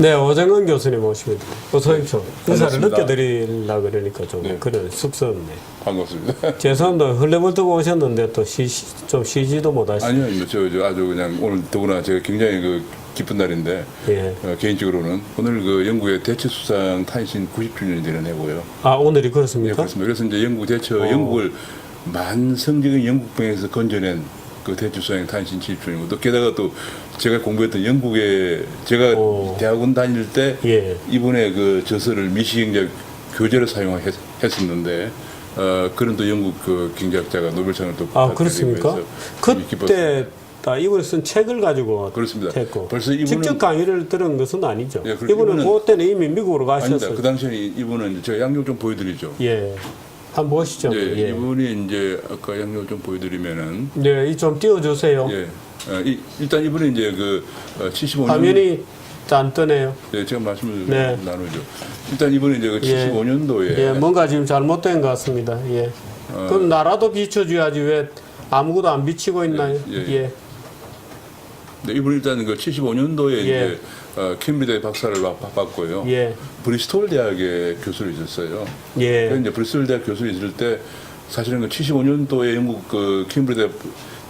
네, 오정은 교수님 모십니다. 어서 오십시오. 인사를 반갑습니다. 늦게 드리려고 그러니까 좀 네. 그런 쑥스럽네. 반갑습니다. 죄송합니다. 흘레벌떡 오셨는데 또 좀 쉬지도 못하시고. 아니요, 저 아주 그냥 오늘 더구나 제가 굉장히 그 기쁜 날인데 예. 개인적으로는 오늘 그 영국의 대처 수상 탄신 90주년이 되는 해고요. 아, 오늘이 예, 그렇습니까? 그렇습니다. 그래서 이제 영국 대처 영국을 만성적인 영국병에서 건져낸 그 대처 수상 탄신 70주년이고 또 게다가 또 제가 공부했던 영국에 제가 대학원 다닐 때 예. 이분의 그 저서를 미시경제학 교재로 사용했었는데 그런 또 영국 그 경제학자가 노벨상을 또 아, 받게 그렇습니까? 되고 해서 그때 다 이분이 쓴 책을 가지고 그렇습니다. 했고. 벌써 이분은 직접 강의를 들은 것은 아니죠. 예, 그렇죠. 이분은 그때는 이미 미국으로 아닙니다. 가셨어요. 그 당시에 이분은 제가 양력 좀 보여드리죠. 예. 한번 보시죠. 예, 예. 이분이 이제 아까 양력 좀 보여드리면은 네, 이 좀 띄워주세요. 예, 일단 이분이 이제 그 75년 화면이 안 뜨네요. 예, 제가 말씀을 네. 나누죠. 일단 이분이 이제 그 예. 75년도에 예, 뭔가 지금 잘못된 것 같습니다. 예. 그럼 나라도 비춰줘야지 왜 아무것도 안 비치고 있나요? 예. 네, 이분이 일단 그 75년도에 예. 이제 캠브리지 박사를 받고요. 예. 브리스톨 대학의 교수로 있었어요. 예. 그래서 이제 브리스톨 대학 교수로 있을 때 사실은 그 75년도에 영국 그 캠브리지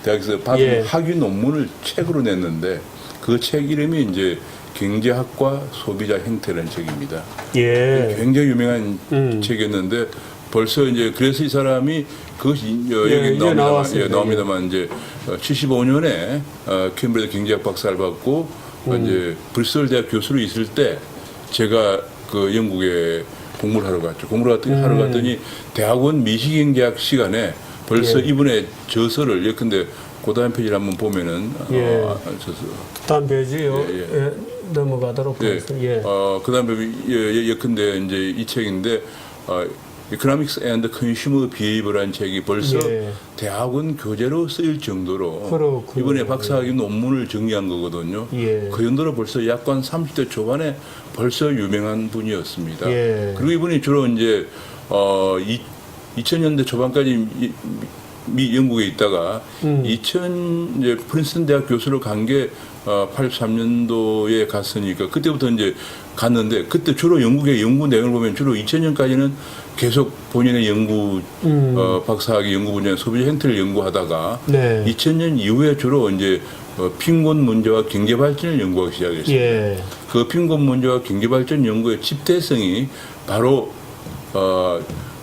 대학에서 받은 예. 학위 논문을 책으로 냈는데 그 책 이름이 이제 경제학과 소비자 행태라는 책입니다. 예. 굉장히 유명한 책이었는데 벌써 이제 그래서 이 사람이 그것이 여기 이제 나왔습니다. 나옵니다만 이제 75년에 캠브리지 경제학 박사를 받고 이제 브리스톨 대학 교수로 있을 때 제가 그 영국에 공부를 하러 갔죠. 하러 갔더니 대학원 미시경제학 시간에 벌써 예. 이분의 저서를 예컨대 고다음 페이지를 한번 보면은 예. 저서 다음 페이지요. 예, 예. 넘어가도록 하겠습니다. 예. 그다음에 예컨대 이제 이 책인데 Economics and Consumer Behavior라는 책이 벌써 예. 대학원 교재로 쓰일 정도로 그렇군요. 이번에 박사학위 논문을 정리한 거거든요. 예. 그 정도로 벌써 약관 30대 초반에 벌써 유명한 분이었습니다. 예. 그리고 이분이 주로 이제 2000년대 초반까지 영국에 있다가 이제 프린스턴 대학 교수로 간 게 83년도에 갔으니까 그때부터 이제 갔는데 그때 주로 영국의 연구 내용을 보면 주로 2000년까지는 계속 본인의 연구 박사학위 연구 분야의 소비자 행태를 연구하다가 네. 2000년 이후에 주로 이제 貧困 문제와 경제 발전을 연구하기 시작했습니다. 예. 그 貧困 문제와 경제 발전 연구의 집대성이 바로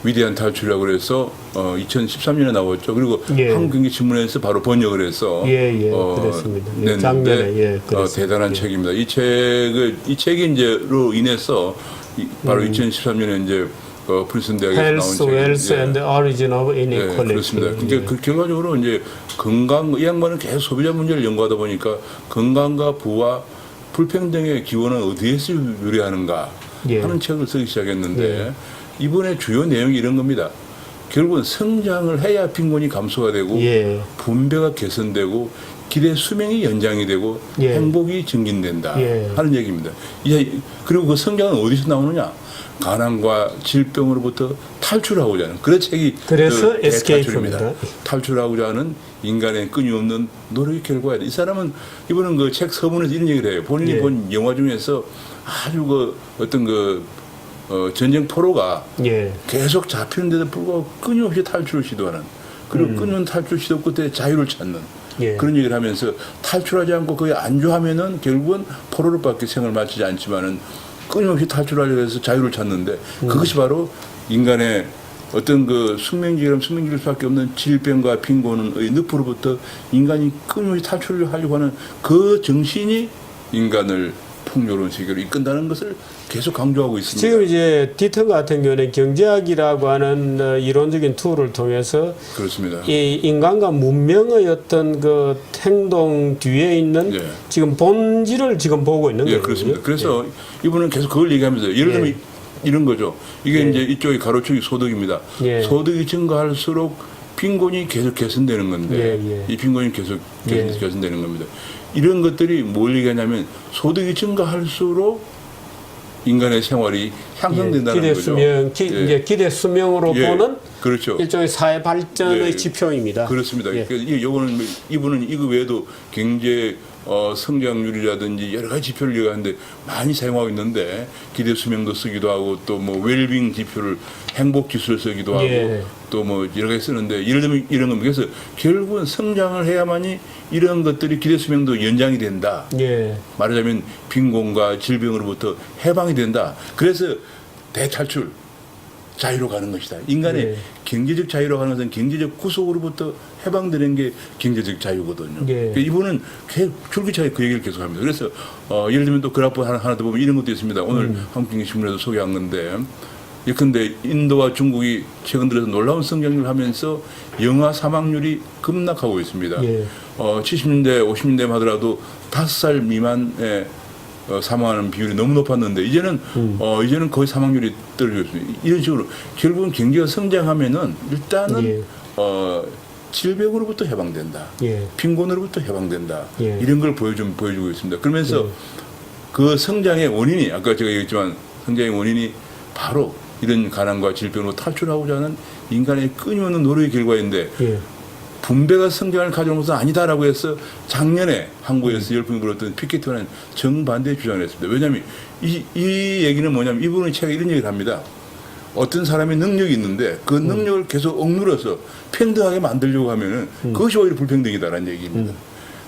위대한 탈출이라고 그래서 2013년에 나왔죠. 그리고 예. 한국경제신문에서 바로 번역을 해서 그랬습니다. 예, 냈는데 작년에 그랬습니다. 대단한 책입니다. 이 책이 이제로 인해서 바로 2013년에 이제 프린스턴 대학에서 나온 Health, 책이 Wealth and Origin of Inequality. 그렇습니다. 그러니까 그 결과적으로 이제 이 양반은 계속 소비자 문제를 연구하다 보니까 건강과 부와 불평등의 기원은 어디에서 유래하는가 예. 하는 책을 쓰기 시작했는데 이번에 주요 내용이 이런 겁니다. 결국은 성장을 해야 빈곤이 감소가 되고 예. 분배가 개선되고 기대 수명이 연장이 되고 예. 행복이 증진된다 예. 하는 얘기입니다. 그리고 그 성장은 어디서 나오느냐? 가난과 질병으로부터 탈출하고자 하는 그런 책이 그래서 그 에스케이프입니다. 대탈출입니다. 탈출하고자 하는 인간의 끊임없는 노력의 결과이다. 이 사람은 이분은 그 책 서문에서 이런 얘기를 해요. 본인이 예. 본 영화 중에서 아주 그 어떤 그 전쟁 포로가 예. 계속 잡히는데도 불구하고 끊임없이 탈출을 시도하는 그리고 끊임없는 탈출 시도 끝에 자유를 찾는 예. 그런 얘기를 하면서 탈출하지 않고 거기에 안주하면은 결국은 포로로밖에 생을 마치지 않지만은 끊임없이 탈출하려고 해서 자유를 찾는데 그것이 바로 인간의 어떤 그 숙명지처럼 숙명질 수밖에 없는 질병과 빈곤의 늪으로부터 인간이 끊임없이 탈출을 하려고 하는 그 정신이 인간을 풍요로운 세계로 이끈다는 것을 계속 강조하고 있습니다. 지금 이제 디턴 같은 경우는 경제학이라고 하는 이론적인 툴을 통해서 그렇습니다. 이 인간과 문명의 어떤 그 행동 뒤에 있는 예. 지금 본질을 지금 보고 있는 거예요. 그렇습니다. 그래서 이분은 계속 그걸 얘기하면서 예를 들면 이런 거죠. 이게 이제 이쪽이 가로축이 소득입니다. 예. 소득이 증가할수록 빈곤이 계속 개선되는 건데 이 빈곤이 계속 개선되는 겁니다. 이런 것들이 뭘 얘기하냐면 소득이 증가할수록 인간의 생활이 향상된다는 기대 거죠. 수명, 이제 기대 수명으로 보는 그렇죠. 일종의 사회 발전의 지표입니다. 그렇습니다. 요거는 이분은 이거 외에도 경제 성장률이라든지 여러 가지 지표를 얘기하는데 많이 사용하고 있는데 기대 수명도 쓰기도 하고 또 뭐 웰빙 지표를 행복 지수를 쓰기도 하고 예. 또 뭐 여러 가지 쓰는데 예를 들면 이런 겁니다. 그래서 결국은 성장을 해야만이 이런 것들이 기대 수명도 연장이 된다. 예. 말하자면 빈곤과 질병으로부터 해방이 된다. 그래서 대탈출 자유로 가는 것이다. 인간의 예. 경제적 자유로 가는 것은 경제적 구속으로부터 해방되는 게 경제적 자유거든요. 예. 그러니까 이분은 줄기차게 그 얘기를 계속합니다. 그래서 예를 들면 또 그래프 하나 더 보면 이런 것도 있습니다. 오늘 한국경제신문에도 소개한 건데 예컨대 인도와 중국이 최근 들어서 놀라운 성장률을 하면서 영아 사망률이 급락하고 있습니다. 예. 70년대, 50년대만 하더라도 5살 미만의 사망하는 비율이 너무 높았는데 이제는 거의 사망률이 떨어지고 있습니다. 이런 식으로 결국은 경제가 성장하면은 일단은 예. 질병으로부터 해방된다. 예. 빈곤으로부터 해방된다. 예. 이런 걸 보여주고 있습니다. 그러면서 그 성장의 원인이 아까 제가 얘기했지만 성장의 원인이 바로 이런 가난과 질병으로 탈출하고자 하는 인간의 끊임없는 노력의 결과인데 예. 분배가 성장을 가져오는 것은 아니다라고 해서 작년에 한국에서 열풍이 불었던 피케티와는 정반대 주장을 했습니다. 왜냐하면 이 얘기는 뭐냐면 이분의 책에 이런 얘기를 합니다. 어떤 사람이 능력이 있는데 그 능력을 계속 억눌러서 평등하게 만들려고 하면은 그것이 오히려 불평등이다라는 얘기입니다.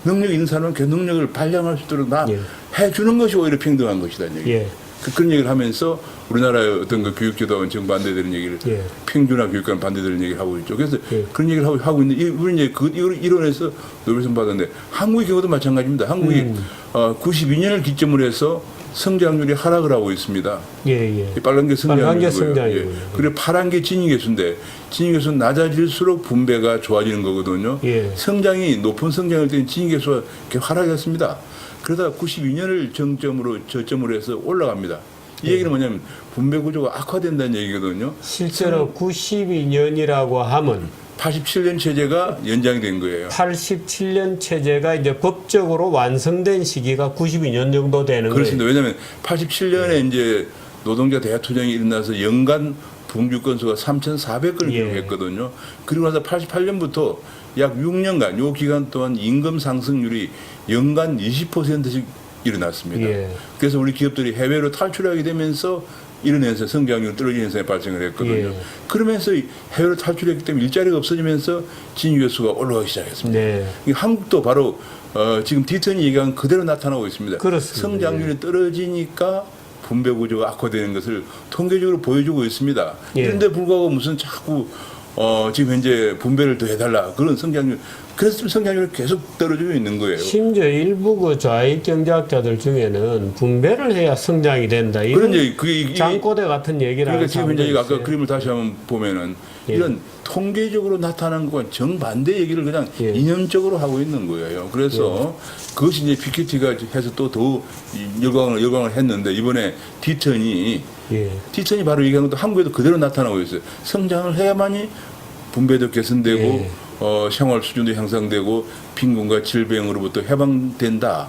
능력이 있는 사람은 그 능력을 발량할 수 있도록 예. 해주는 것이 오히려 평등한 것이다는 얘기. 예. 그런 얘기를 하면서 우리나라의 어떤 그 교육제도와는 정반대되는 얘기를 예. 평준화 교육과는 반대되는 얘기를 하고 있죠. 그래서 예. 그런 얘기를 하고 있는데 우리 이제 이걸 이론에서 노벨상 받았는데 한국의 경우도 마찬가지입니다. 한국이 92년을 기점으로 해서 성장률이 하락을 하고 있습니다. 예. 예. 이 빨간 게 빨간 게 성장률이고요. 성장이고요. 그리고 파란 게 진위계수인데 진위계수는 낮아질수록 분배가 좋아지는 거거든요. 예. 성장이 높은 성장일 때는 진위계수가 이렇게 하락했습니다. 그러다 92년을 저점으로 해서 올라갑니다. 이 얘기는 뭐냐면 분배 구조가 악화된다는 얘기거든요. 실제로 92년이라고 하면 87년 체제가 연장이 된 거예요. 87년 체제가 이제 법적으로 완성된 시기가 92년 정도 되는 그렇습니다. 거예요. 왜냐하면 87년에 이제 노동자 대투쟁이 일어나서 연간 봉주 건수가 3,400건을 예. 기록했거든요. 그리고 나서 88년부터 약 6년간 요 기간 동안 임금 상승률이 연간 20%씩 일어났습니다. 예. 그래서 우리 기업들이 해외로 탈출하게 되면서 이런 현상, 성장률 떨어지는 현상이 발생을 했거든요. 예. 그러면서 해외로 탈출했기 때문에 일자리가 없어지면서 진위계수가 올라가기 시작했습니다. 네. 한국도 바로 지금 디턴이 얘기한 그대로 나타나고 있습니다. 그렇습니다. 성장률이 떨어지니까 분배 구조가 악화되는 것을 통계적으로 보여주고 있습니다. 예. 그런데 불구하고 무슨 자꾸 지금 현재 분배를 더 해달라 그런 성장률, 그래서 성장률이 계속 떨어지고 있는 거예요. 심지어 일부 그 좌익 경제학자들 중에는 분배를 해야 성장이 된다. 이런 그런 얘기, 그게 장꼬대 같은 얘기를 그러니까 하는 지금 현재 사람도 아까 있어요. 그림을 다시 한번 보면은 예. 이런 통계적으로 나타난 것과 정반대 얘기를 그냥 예. 이념적으로 하고 있는 거예요. 그래서 그것이 이제 피케티가 해서 또 더 열광을 했는데 이번에 디턴이 바로 얘기한 것도 한국에도 그대로 나타나고 있어요. 성장을 해야만이 분배도 개선되고 예. 생활 수준도 향상되고 빈곤과 질병으로부터 해방된다.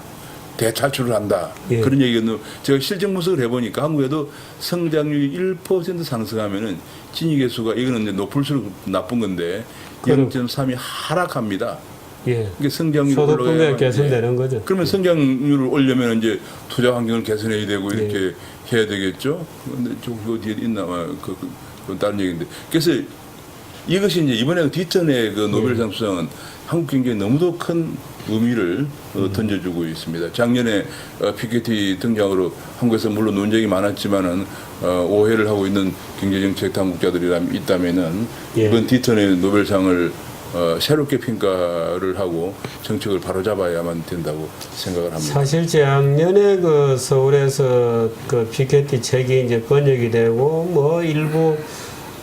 대탈출을 한다. 예. 그런 얘기는 제가 실증 분석을 해보니까 한국에도 성장률이 1% 상승하면은 진위계수가 이거는 이제 높을수록 나쁜 건데 0.3이 하락합니다. 예. 이게 성장률이 소득 분배가 올라가야 개선되는 거죠. 그러면 성장률을 올려면 이제 투자 환경을 개선해야 되고 이렇게 해야 되겠죠. 근데 저 뒤에 있나 그건 다른 얘기인데. 그래서 이것이 이제 이번에 디턴의 그 노벨상 수상은 한국 경제에 너무도 큰 의미를 던져주고 있습니다. 작년에 피케티 등장으로 한국에서 물론 논쟁이 많았지만은 오해를 하고 있는 경제정책 당국자들이 있다면은 이번 디턴의 노벨상을 새롭게 평가를 하고 정책을 바로잡아야만 된다고 생각을 합니다. 사실 작년에 그 서울에서 그 피케티 책이 이제 번역이 되고 뭐 일부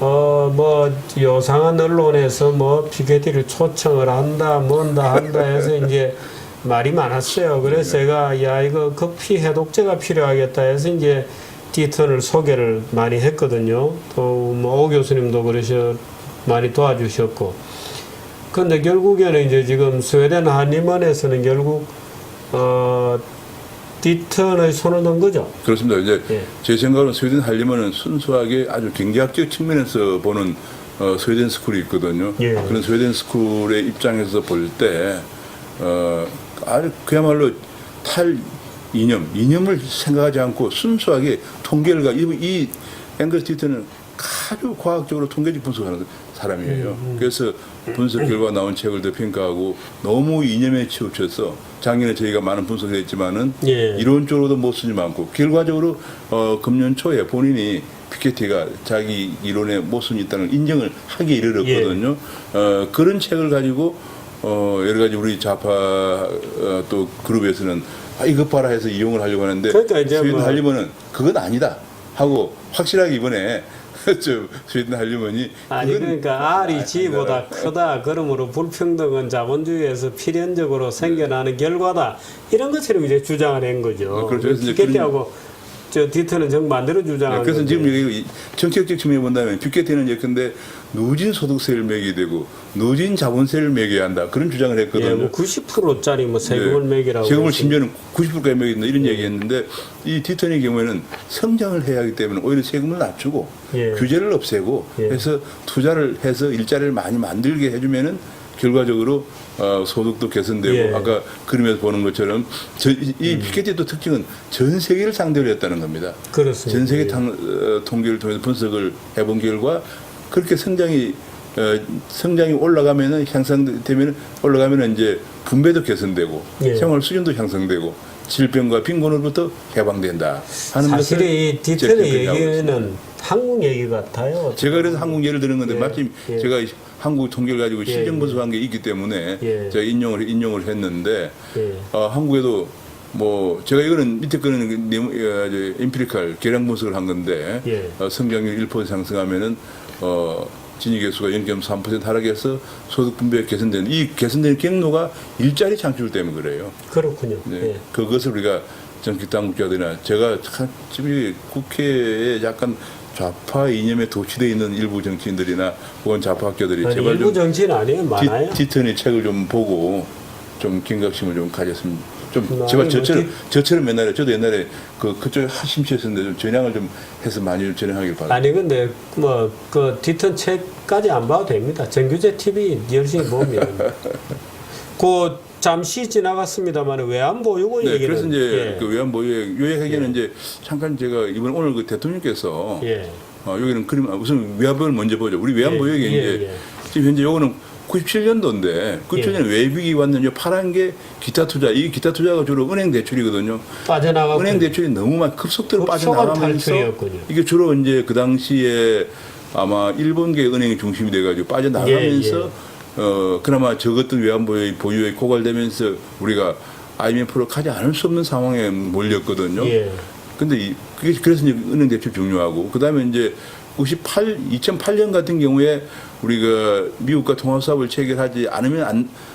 뭐 요상한 언론에서 뭐 피케티를 초청을 한다 한다 해서 이제 말이 많았어요. 그래서 제가 야 이거 급히 해독제가 필요하겠다 해서 이제 디턴을 소개를 많이 했거든요. 또 뭐 오 교수님도 많이 도와주셨고. 근데 결국에는 이제 지금 스웨덴 한림원에서는 결국 디턴의 손을 넣은 거죠. 그렇습니다. 이제 제 생각으로는 스웨덴 한림원은 순수하게 아주 경제학적 측면에서 보는 스웨덴 스쿨이 있거든요. 그런 스웨덴 스쿨의 입장에서 볼 때 그야말로 이념을 생각하지 않고 순수하게 통계를 이 앵거스 디턴은 아주 과학적으로 통계적 분석하는 사람이에요. 그래서 분석 결과 나온 책을 더 평가하고 너무 이념에 치우쳐서 작년에 저희가 많은 분석을 했지만은 예. 이론적으로도 못 쓰지 않고 결과적으로 금년 초에 본인이 피케티가 자기 이론에 모순이 있다는 걸 인정을 하기에 이르렀거든요. 그런 책을 가지고 여러 가지 우리 좌파 또 그룹에서는 이것 봐라 해서 이용을 하려고 하는데 그러니까 이제 스웨덴 뭐 할리먼은 그건 아니다 하고 확실하게 이번에 스웨덴 할리먼이 아니 그러니까 R이 G보다 크다. 그러므로 불평등은 자본주의에서 필연적으로 생겨나는 결과다. 이런 것처럼 이제 주장을 한 거죠. 그렇죠. 그래서 이제 피케티하고 저 디트는 정반대로 주장한 그래서 건데. 지금 여기 정책적 측면에 본다면 피케티는 예컨대 누진 소득세를 매기게 되고 누진 자본세를 매겨야 한다 그런 주장을 했거든요. 예, 뭐 90%짜리 뭐 세금을 매기라고. 세금을 해서. 심지어는 90%까지 매긴다 이런 얘기했는데 이 디턴의 경우에는 성장을 해야 하기 때문에 오히려 세금을 낮추고 예. 규제를 규제를 없애고 예. 해서 투자를 해서 일자리를 많이 만들게 해주면은 결과적으로 소득도 개선되고 예. 아까 그림에서 보는 것처럼 이 피케티도 특징은 전 세계를 상대로 했다는 겁니다. 그렇습니다. 전 세계 예. 통계를 통해서 분석을 해본 결과 그렇게 성장이 올라가면은 향상되면 올라가면은 이제 분배도 개선되고 예. 생활 수준도 향상되고 질병과 빈곤으로부터 해방된다 하는 사실은 이 것을 디테일의 제가 얘기는 한국 얘기 같아요. 제가 그래서 한국 예를 드는 건데 예. 마침 예. 제가 한국 통계를 가지고 예. 실정 분석한 게 있기 때문에 예. 제가 인용을 했는데 예. 한국에도 뭐 제가 이거는 밑에 거는 인피리칼 계량 분석을 한 건데 예. 성장률 1% 상승하면은 진위계수가 0.3% 하락해서 소득 분배가 개선되는 이 개선되는 경로가 일자리 창출 때문에 그래요. 그렇군요. 네. 예. 그것을 우리가 정책 당국자들이나 제가 참 지금 국회에 약간 좌파 이념에 도취되어 있는 일부 정치인들이나 혹은 좌파 학교들이 아니, 제발 일부 좀 정치인 아니에요? 많아요. 디턴의 책을 좀 보고 좀 경각심을 좀 가졌으면 좀 아니, 제발 뭐 저처럼 옛날에 저도 옛날에 그쪽에 하심치였었는데 좀 전향을 좀 해서 많이 좀 전향하길 바랍니다. 아니 근데 뭐 그 디턴 책까지 안 봐도 됩니다. 정규제 TV 열심히 보면 그 잠시 지나갔습니다만 외환보 요거 네, 얘기는 그래서 이제 예. 그 외환보유액 요약하기는 이제 잠깐 제가 이번 오늘 그 대통령께서 예. 여기는 그림 우선 외환보유액 먼저 보죠. 우리 외환보유액이 예, 이제 예. 지금 현재 요거는 97년도인데 97년에 외국이 왔는데 파란 게 기타 투자 이 기타 투자가 주로 은행 대출이거든요. 빠져나가고 은행 대출이 너무 급속도로 급속한 빠져나가면서 탈출이었군요. 이게 주로 이제 그 당시에 아마 일본계 은행이 중심이 돼가지고 빠져나가면서 그나마 적었던 외환보유액 보유액이 고갈되면서 우리가 IMF로 가지 않을 수 없는 상황에 몰렸거든요. 예. 근데 그래서 이제 은행 대출 중요하고 그다음에 이제 2008년 같은 경우에 우리가 미국과 통화 사업을 체결하지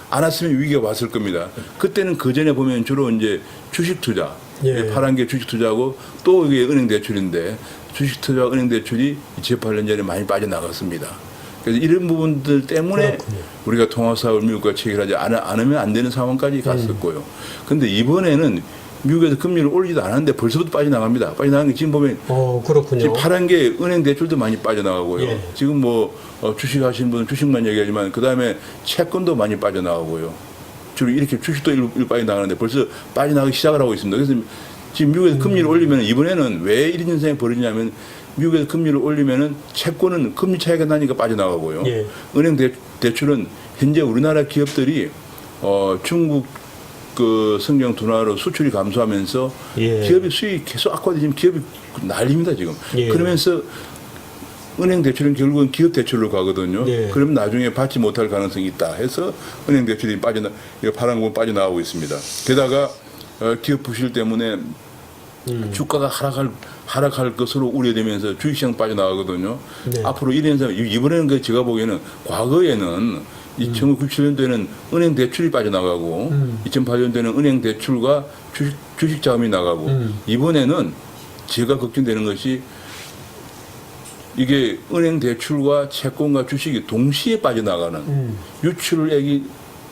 않았으면 위기가 왔을 겁니다. 그때는 그 전에 보면 주로 이제 주식 투자, 예. 파란 게 주식 투자고 또 이게 은행 대출인데 주식 투자, 은행 대출이 2008년 전에 많이 빠져나갔습니다. 그래서 이런 부분들 때문에 그렇군요. 우리가 통화 사업을 미국과 체결하지 않으면 안 되는 상황까지 갔었고요. 근데 이번에는 미국에서 금리를 올리지도 않았는데 벌써부터 빠져나갑니다. 빠져나가는 게 지금 보면 그렇군요. 지금 파란 게 은행 대출도 많이 빠져나가고요. 예. 지금 뭐 주식 하시는 분은 주식만 얘기하지만 그 다음에 채권도 많이 빠져나가고요. 주로 이렇게 주식도 일부 빠져나가는데 벌써 빠져나가기 시작을 하고 있습니다. 그래서 지금 미국에서 금리를 올리면 이번에는 왜 이런 현상이 벌어지냐면 미국에서 금리를 올리면은 채권은 금리 차이가 나니까 빠져나가고요. 예. 은행 대출은 현재 우리나라 기업들이 중국 그 성장 둔화로 수출이 감소하면서 예. 기업의 수익이 계속 악화되지만 기업이 난립니다 지금. 예. 그러면서 은행 대출은 결국은 기업 대출로 가거든요. 예. 그러면 나중에 받지 못할 가능성이 있다 해서 은행 대출이 파란 부분 빠져나가고 있습니다. 게다가 기업 부실 때문에 주가가 하락할 것으로 우려되면서 주식시장 빠져나가거든요. 네. 앞으로 이런 현상 이번에는 제가 보기에는 과거에는 1997년도에는 은행 대출이 빠져나가고 2008년도에는 은행 대출과 주식 자금이 나가고 이번에는 제가 걱정되는 것이 이게 은행 대출과 채권과 주식이 동시에 빠져나가는 유출액이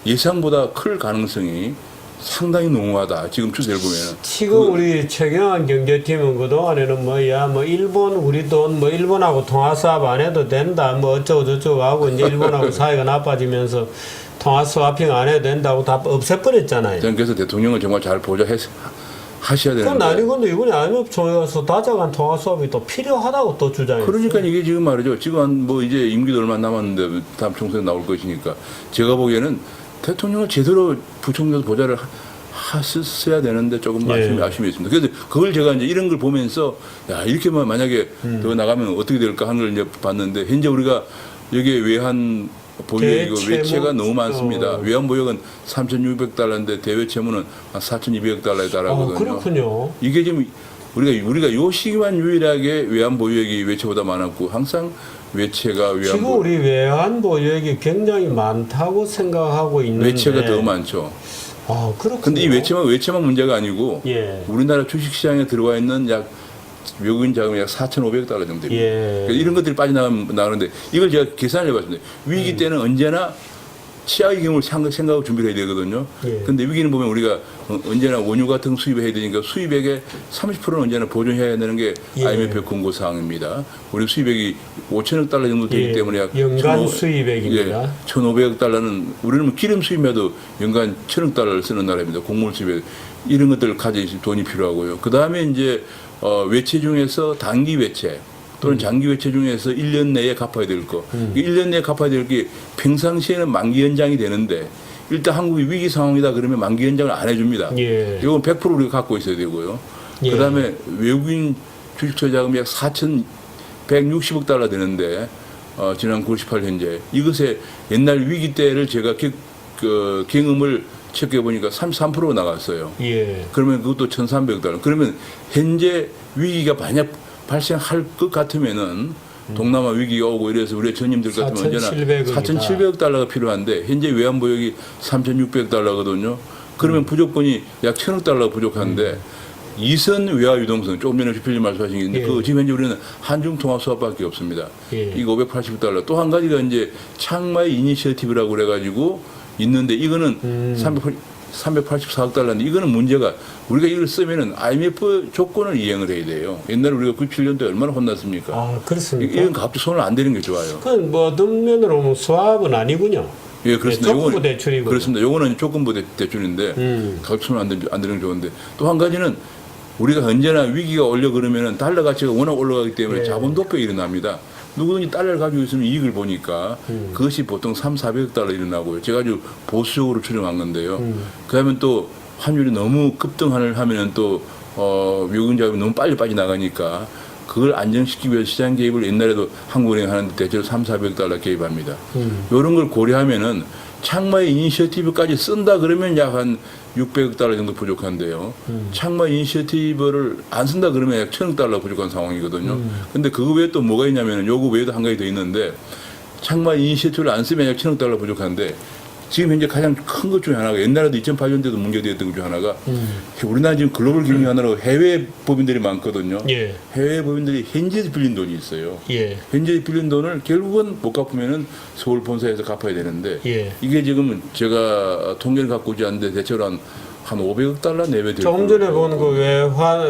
예상보다 클 가능성이 상당히 농후하다. 지금 추세를 보면은. 지금 우리 최경환 경제팀은 그동안에는 뭐 일본 우리 돈 일본하고 통화 사업 안 해도 된다. 어쩌고 저쩌고 하고 이제 일본하고 사이가 나빠지면서 통화 스와핑 안 해도 된다고 다 없애버렸잖아요. 저는 그래서 대통령을 정말 잘 하셔야 되는데. 그건 아니건데 이번에 IMF 총회에서 다자간 통화 수업이 또 필요하다고 또 주장했어요. 그러니까 이게 지금 말이죠. 지금 뭐 이제 임기도 얼마 남았는데 다음 총선에 나올 것이니까 제가 보기에는 대통령을 제대로 부총리도 보좌를 하셨어야 되는데 조금 아쉬움이 있습니다. 그래서 그걸 제가 이제 이런 걸 보면서 야 이렇게만 만약에 더 나가면 어떻게 될까 하는 걸 이제 봤는데 현재 우리가 여기에 외환 보유액이고 외채가 너무 많습니다. 외환 보유액은 3,600달러인데 대외 채무는 한 4,200억 달러에 달하거든요. 그렇군요. 이게 지금 우리가 요 시기만 유일하게 외환 보유액이 외채보다 많았고 항상 외채가 외환 지금 우리 외환 보유액이 굉장히 많다고 생각하고 있는데 외채가 더 많죠. 아, 그렇군요. 근데 이 외채만 문제가 아니고 예. 우리나라 주식시장에 들어와 있는 약 외국인 자금이 약 4,500달러 정도 됩니다. 예. 그러니까 이런 것들이 빠져나가는데 이걸 제가 계산을 해봤습니다. 위기 때는 언제나 최악의 경우를 생각하고 준비를 해야 되거든요. 예. 근데 위기는 보면 우리가 언제나 원유 같은 거 수입을 해야 되니까 수입액의 30%는 언제나 보존해야 되는 게 예. IMF의 권고 사항입니다. 우리 수입액이 5천억 달러 정도 되기 예. 때문에 약 연간 수입액입니다. 예, 1,500억 달러는 우리는 기름 수입에도 연간 1,000억 달러를 쓰는 나라입니다. 곡물 수입에 이런 것들을 가질 돈이 필요하고요. 그 다음에 이제 외채 중에서 단기 외채 또는 장기 외채 중에서 1년 내에 갚아야 될 거. 1년 내에 갚아야 될 게 평상시에는 만기 연장이 되는데 일단 한국이 위기 상황이다 그러면 만기 연장을 안 해줍니다. 예. 이건 100% 우리가 갖고 있어야 되고요. 예. 그다음에 외국인 주식 투자 자금이 약 4,160억 달러 되는데 지난 9월 18일 현재 이것에 옛날 위기 때를 제가 경험을 체크해 보니까 33% 나갔어요. 예. 그러면 그것도 1,300억 달러. 그러면 현재 위기가 만약 발생할 것 같으면은 동남아 위기가 오고 이래서 우리 전임들 같으면 언제나 4,700억 달러가 필요한데 현재 외환 보유액이 3,600억 달러거든요. 그러면 부족분이 약 1,000억 달러가 부족한데 이선 외화 유동성 조금 전에 주필님 말씀하신 게 있는데 그 지금 현재 우리는 한중 통화 수합밖에 없습니다. 이거 580억 달러. 또 한 가지가 이제 창마이 이니셔티브라고 그래가지고 있는데 이거는 384억 달러인데 이거는 문제가 우리가 이걸 쓰면은 IMF 조건을 이행을 해야 돼요. 옛날에 우리가 97년도에 얼마나 혼났습니까? 아, 그렇습니까? 이건 갑자기 손을 안 대는 게 좋아요. 그건 뭐 어떤 면으로 보면 수합은 아니군요. 예, 그렇습니다. 조건부 대출이고. 그렇습니다. 요거는 조건부 대출인데 갑자기 손을 안 대는 게 좋은데 또 한 가지는 우리가 언제나 위기가 올려 그러면은 달러 가치가 워낙 올라가기 때문에 자본 도표가 일어납니다. 누구든지 달러를 가지고 있으면 이익을 보니까 그것이 보통 3,400억 달러 일어나고요. 제가 아주 보수적으로 추정한 건데요. 그러면 또 환율이 너무 급등을 하면은 또 외국인 자금이 너무 빨리 빠져나가니까 그걸 안정시키기 위해서 시장 개입을 옛날에도 한국은행 하는데 대체로 3,400억 달러 개입합니다. 이런 걸 고려하면은 창마의 이니셔티브까지 쓴다 그러면 약 한 600억 달러 정도 부족한데요. 창마 이니셔티브를 안 쓴다 그러면 약 1,000억 달러 부족한 상황이거든요. 근데 그거 외에 또 뭐가 있냐면 요거 외에도 한 가지 더 있는데 창마 이니셔티브를 안 쓰면 약 1,000억 달러 부족한데 지금 현재 가장 큰 것 중에 하나가 옛날에도 2008년도에도 문제되었던 것 중에 하나가 우리나라 지금 글로벌 기능이 하나로 해외 법인들이 많거든요. 예. 해외 법인들이 현지에서 빌린 돈이 있어요. 예. 현지에 빌린 돈을 결국은 못 갚으면은 서울 본사에서 갚아야 되는데 예. 이게 지금 제가 통계를 갖고 오지 않는데 대체로 한 500억 달러 내외 될 조금 전에 본 그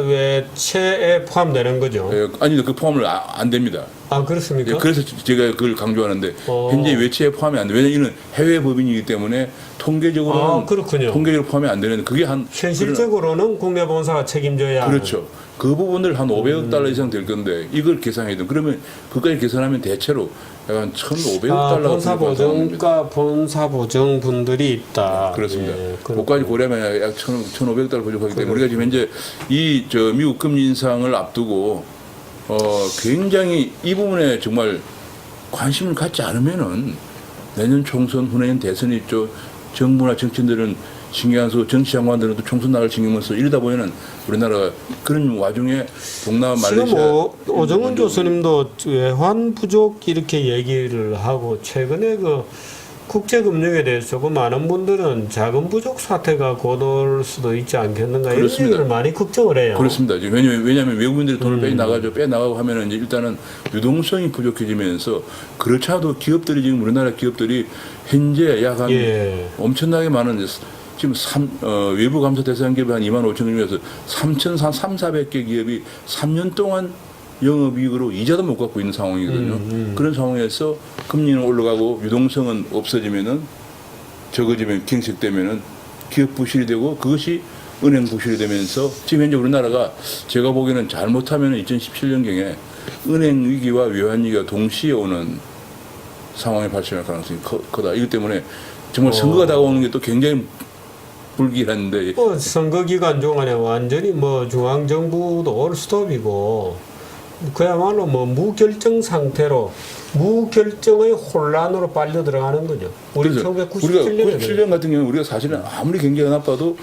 외채에 포함되는 거죠. 예, 아니 그 포함을 안 됩니다. 아, 그렇습니까? 예, 그래서 제가 그걸 강조하는데 현재 외채에 포함이 안 돼. 왜냐하면 이는 해외 법인이기 때문에 통계적으로는 그렇군요. 통계적으로 포함이 안 되는데 그게 한 현실적으로는 국내 본사가 책임져야 그렇죠. 그 부분을 한 500억 달러 이상 될 건데 이걸 계산해야 돼. 그러면 그까지 계산하면 대체로 약간 1,500억 달러 본사 보정 분들이 있다. 그렇습니다. 예, 그까지 고려하면 약 1,500억 달러 부족하기 때문에 우리가 지금 현재 미국 금리 인상을 앞두고 굉장히 이 부분에 정말 관심을 갖지 않으면은 내년 총선, 후내년 대선이 있죠. 정부나 정치인들은 신경 안 쓰고 정치 장관들은 또 총선 나갈 신경을 써 이러다 보면은 우리나라가 그런 와중에 동남아 말레이시아 지금 오정은 교수님도 외환 부족 이렇게 얘기를 하고 최근에 그 국제금융에 대해서 그 많은 분들은 자금 부족 사태가 곧 올 수도 있지 않겠는가 이런 얘기를 많이 걱정을 해요. 그렇습니다. 왜냐하면 외국인들이 돈을 빼나가고 하면은 이제 일단은 유동성이 부족해지면서 그렇지 않아도 기업들이 지금 우리나라 기업들이 현재 약 한 엄청나게 많은 지금 외부 감사 대상 기업이 한 2만 5천 개에서 3,400개 기업이 3년 동안 영업이익으로 이자도 못 갖고 있는 상황이거든요. 그런 상황에서 금리는 올라가고 유동성은 없어지면은 적어지면 경색되면은 기업 부실이 되고 그것이 은행 부실이 되면서 지금 현재 우리나라가 제가 보기에는 잘못하면 2017년경에 은행 위기와 외환 위기가 동시에 오는 상황이 발생할 가능성이 크다. 이것 때문에 정말 선거가 다가오는 게 또 굉장히 불길한데 뭐 선거 기간 동안에 완전히 뭐 중앙 정부도 올스톱이고 그야말로 뭐 무결정 상태로 무결정의 혼란으로 빨려 들어가는 거죠. 우리 그래서 우리가 1997년에 97년 같은 경우는 우리가 사실은 아무리 경기가 나빠도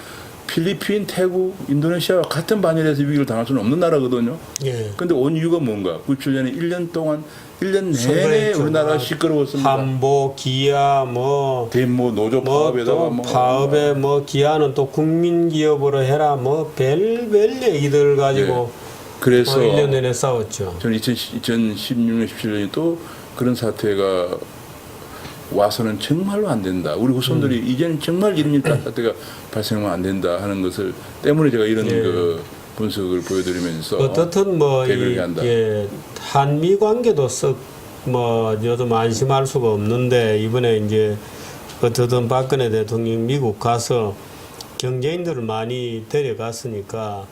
필리핀, 태국, 인도네시아와 같은 반열에서 위기를 당할 수는 없는 나라거든요. 예. 근데 온 이유가 뭔가? 97년에 1년 동안 1년 내내 선거했죠. 우리나라가 시끄러웠습니다. 한보, 기아, 뭐 대모 노조 파업에다가 또 뭐 파업에 뭐 기아는 또 국민 기업으로 해라 뭐 별별 얘기들 가지고 그래서 1년 내내 싸웠죠. 저는 2016년, 17년이 또 그런 사태가 와서는 정말로 안 된다. 우리 후손들이 이제는 정말 이런 사태가 발생하면 안 된다 하는 것을 때문에 제가 이런 예. 그 분석을 보여드리면서 어떻든 뭐 대비를 한다. 한미 관계도 썩뭐 요즘 안심할 수가 없는데 이번에 이제 어떻든 박근혜 대통령 미국 가서 경제인들을 많이 데려갔으니까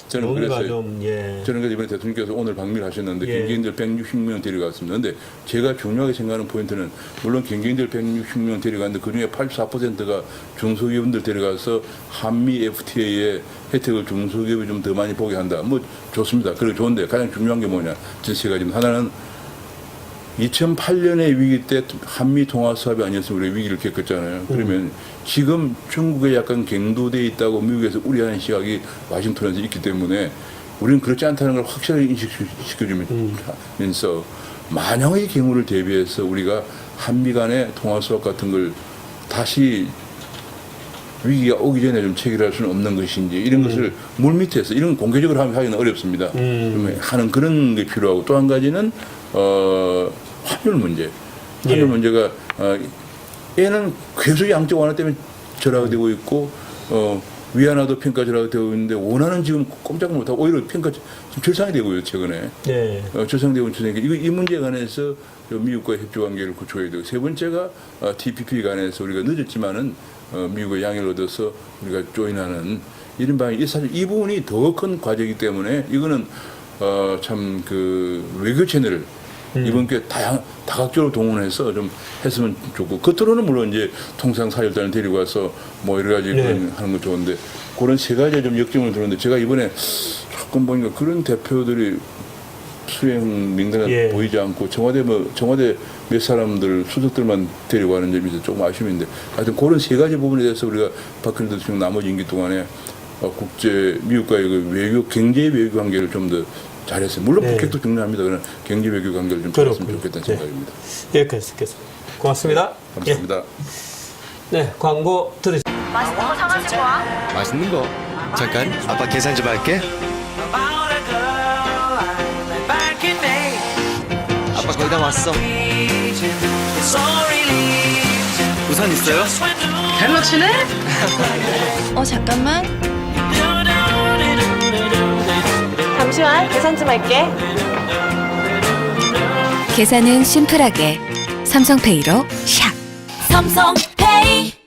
저는 뭔가 그래서 좀 저는 그래서 이번에 대통령께서 오늘 방미를 하셨는데 예. 경제인들 160명 데려갔습니다. 근데 제가 중요하게 생각하는 포인트는 물론 경제인들 160명 데려갔는데 그중에 84%가 중소기업들 데려가서 한미 FTA의 혜택을 중소기업이 좀 더 많이 보게 한다. 뭐 좋습니다. 그리고 좋은데 가장 중요한 게 뭐냐. 저 세 가지입니다. 하나는 2008년의 위기 때 한미 통화 수합이 아니었으면 우리가 위기를 겪었잖아요. 그러면 지금 중국에 약간 갱도돼 있다고 미국에서 우려하는 시각이 와싱턴에서 있기 때문에 우리는 그렇지 않다는 걸 확실하게 인식시켜주면서 만약의 경우를 대비해서 우리가 한미 간의 통화 수합 같은 걸 다시 위기가 오기 전에 좀 체결할 수는 없는 것인지 이런 것을 물밑에서 이런 공개적으로 하기는 어렵습니다. 좀 하는 그런 게 필요하고 또 한 가지는 환율 문제. 환율 예. 문제가 얘는 계속 양적 완화 때문에 절하되고 있고 위안화도 평가 절하되고 있는데 원화는 지금 꼼짝 못하고 오히려 평가 지금 절상이 되고요 최근에. 네. 절상되고 있으니까 이 문제에 관해서 미국과 협조 관계를 구축해야 되고 세 번째가 TPP 관해서 우리가 늦었지만은 미국의 양해를 얻어서 우리가 조인하는 이런 방향이 사실 이 부분이 더 큰 과제이기 때문에 이거는 참 그 외교 채널을 이번 기회에 다각적으로 동원해서 좀 했으면 좋고 겉으로는 물론 이제 통상사절단을 데리고 와서 뭐 여러 가지 네. 하는 거 좋은데 그런 세 가지에 좀 역점을 두는데 제가 이번에 조금 보니까 그런 대표들이 수행 명단에 예. 보이지 않고 청와대 몇 사람들 수석들만 데려가는 점이 있어서 조금 아쉬움인데 하여튼 그런 세 가지 부분에 대해서 우리가 박근혜 대통령 나머지 임기 동안에 미국과의 그 외교 경제 외교 관계를 좀 더 잘했어요. 물론 네. 북핵도 중요합니다. 그러나 경제 외교 관계를 좀 잘했으면 좋겠다는 네. 생각입니다. 여기까지 듣겠습니다. 고맙습니다. 감사합니다. 예. 네, 광고 들으시죠. 맛있는 거 사가지고 와. 맛있는 거 잠깐 아빠 계산 좀 할게. 아빠 거의 다 왔어. 우산 있어요? 별로 치네? 잠깐만. 잠시만 계산 좀 할게. 계산은 심플하게 삼성페이로 샥. 삼성페이.